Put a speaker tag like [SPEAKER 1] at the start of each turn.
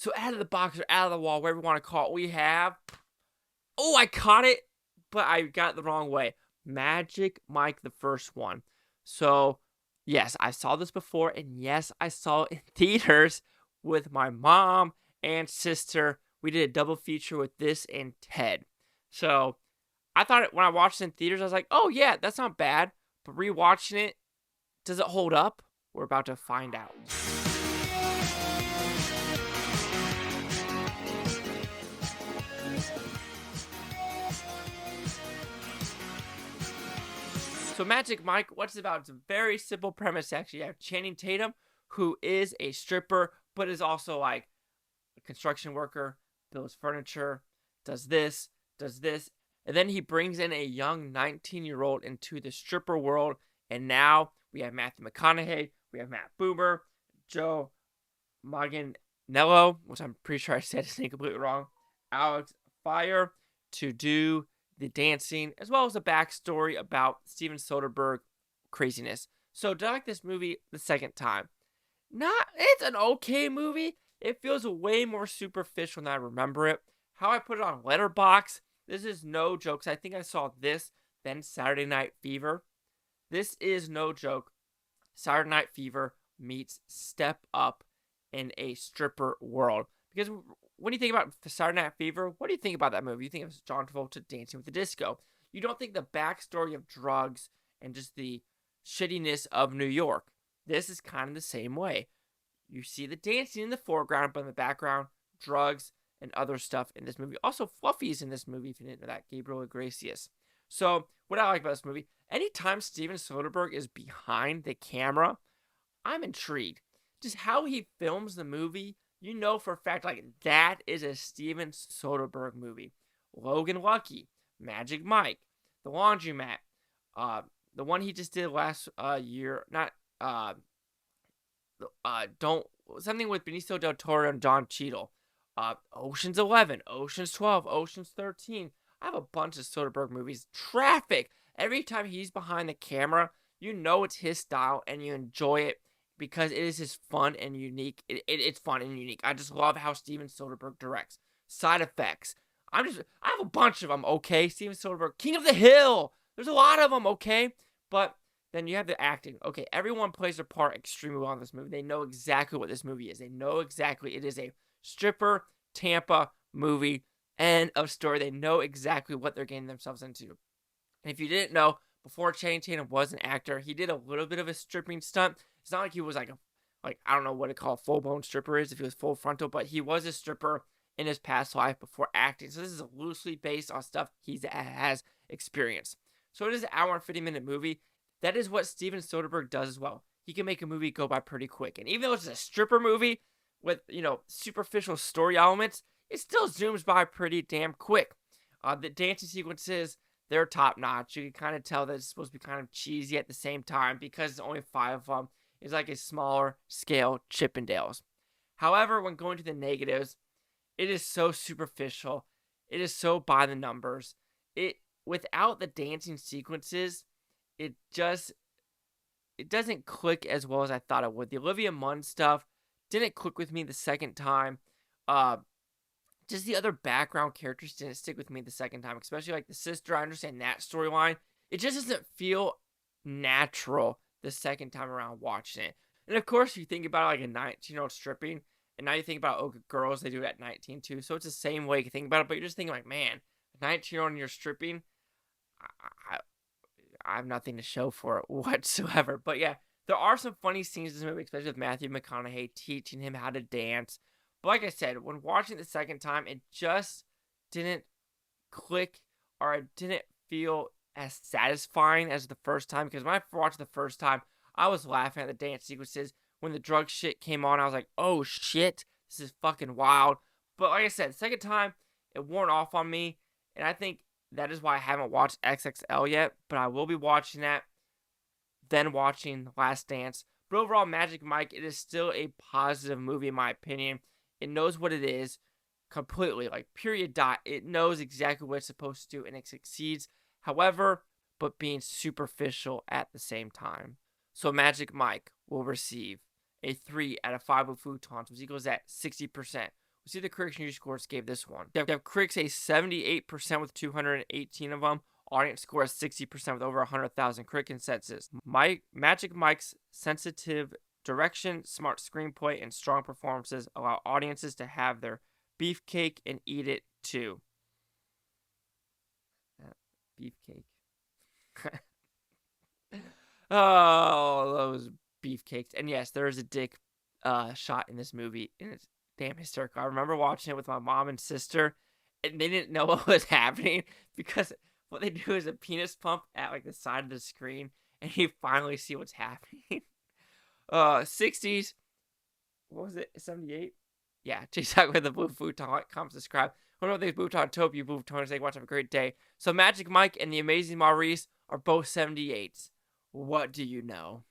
[SPEAKER 1] So out of the box or out of the wall, whatever you want to call it, we have... Oh, I caught it, but I got it the wrong way. Magic Mike, the first one. So, yes, I saw this before, and yes, I saw it in theaters with my mom and sister. We did a double feature with this and Ted. So, I thought when I watched it in theaters, I was like, oh yeah, that's not bad. But rewatching it, does it hold up? We're about to find out. So Magic Mike, what's it about? It's a very simple premise, actually. You have Channing Tatum, who is a stripper, but is also like a construction worker, builds furniture, does this, and then he brings in a young 19-year-old into the stripper world, and now we have Matthew McConaughey, we have Matt Bomer, Joe Manganiello, which I'm pretty sure I said his name completely wrong, Alex Fire, to do the dancing, as well as a backstory about Steven Soderbergh craziness. So, did I like this movie the second time? It's an okay movie. It feels way more superficial than I remember it. How I put it on Letterboxd, this is no joke. I think I saw this, then Saturday Night Fever. This is no joke. Saturday Night Fever meets Step Up in a stripper world. Because when you think about Saturday Night Fever, what do you think about that movie? You think of John Travolta dancing with the disco. You don't think the backstory of drugs and just the shittiness of New York. This is kind of the same way. You see the dancing in the foreground, but in the background, drugs and other stuff in this movie. Also, Fluffy's in this movie, if you didn't know that, Gabriel Iglesias. So, what I like about this movie, anytime Steven Soderbergh is behind the camera, I'm intrigued. Just how he films the movie, you know for a fact, like, that is a Steven Soderbergh movie. Logan Lucky, Magic Mike, The Laundromat, the one he just did last year, something with Benicio del Toro and Don Cheadle. Ocean's 11, Ocean's 12, Ocean's 13. I have a bunch of Soderbergh movies. Traffic. Every time he's behind the camera, you know it's his style and you enjoy it because it is his fun and unique. It's fun and unique. I just love how Steven Soderbergh directs. Side Effects. I have a bunch of them, okay? Steven Soderbergh, King of the Hill. There's a lot of them, okay? But then you have the acting. Okay, everyone plays their part extremely well in this movie. They know exactly what this movie is. They know exactly it is a stripper Tampa movie, end of story. They know exactly what they're getting themselves into. And if you didn't know, before Channing Tatum was an actor, he did a little bit of a stripping stunt. It's not like he was like I don't know what to call a full-blown stripper is if he was full frontal, but he was a stripper in his past life before acting. So this is loosely based on stuff he has experienced. So it is an hour and 50-minute movie. That is what Steven Soderbergh does as well. He can make a movie go by pretty quick. And even though it's a stripper movie with, superficial story elements, it still zooms by pretty damn quick. The dancing sequences, they're top-notch. You can kind of tell that it's supposed to be kind of cheesy at the same time because there's only 5 of them. It's like a smaller scale Chippendales. However, when going to the negatives, it is so superficial. It is so by the numbers. Without the dancing sequences, it doesn't click as well as I thought it would. The Olivia Munn stuff didn't click with me the second time. Just the other background characters didn't stick with me the second time, especially like the sister. I understand that storyline. It just doesn't feel natural the second time around watching it. And of course, you think about like a 19-year-old stripping, and now you think about girls, they do it at 19 too. So it's the same way you think about it, but you're just thinking like, man, a 19-year-old and you're stripping, I have nothing to show for it whatsoever. But yeah, there are some funny scenes in this movie, especially with Matthew McConaughey teaching him how to dance. But like I said, when watching it the second time, it just didn't click, or it didn't feel as satisfying as the first time. Because when I watched it the first time, I was laughing at the dance sequences. When the drug shit came on, I was like, oh shit, this is fucking wild. But like I said, the second time, it wore off on me. And I think that is why I haven't watched XXL yet. But I will be watching that, then watching Last Dance. But overall, Magic Mike, it is still a positive movie in my opinion. It knows what it is completely, like period dot. It knows exactly what it's supposed to do and it succeeds. However, but being superficial at the same time. So Magic Mike will receive a 3 out of 5 with Futons, which equals at 60%. See, the critics and user scores gave this one. You have critics a 78% with 218 of them. Audience score is 60% with over 100,000 critic consensus. Magic Mike's sensitive direction, smart screenplay, and strong performances allow audiences to have their beefcake and eat it too. Beefcake. Oh, those beefcakes. And yes, there is a dick shot in this movie, and it's damn hysterical. I remember watching it with my mom and sister, and they didn't know what was happening because what they do is a penis pump at like the side of the screen, and you finally see what's happening. 60s. What was it? 78? Yeah, Chase out with the blue futon. Comments describe. One of these Futon Tope, you Futon, say, watch, have a great day. So Magic Mike and the Amazing Maurice are both 78s. What do you know?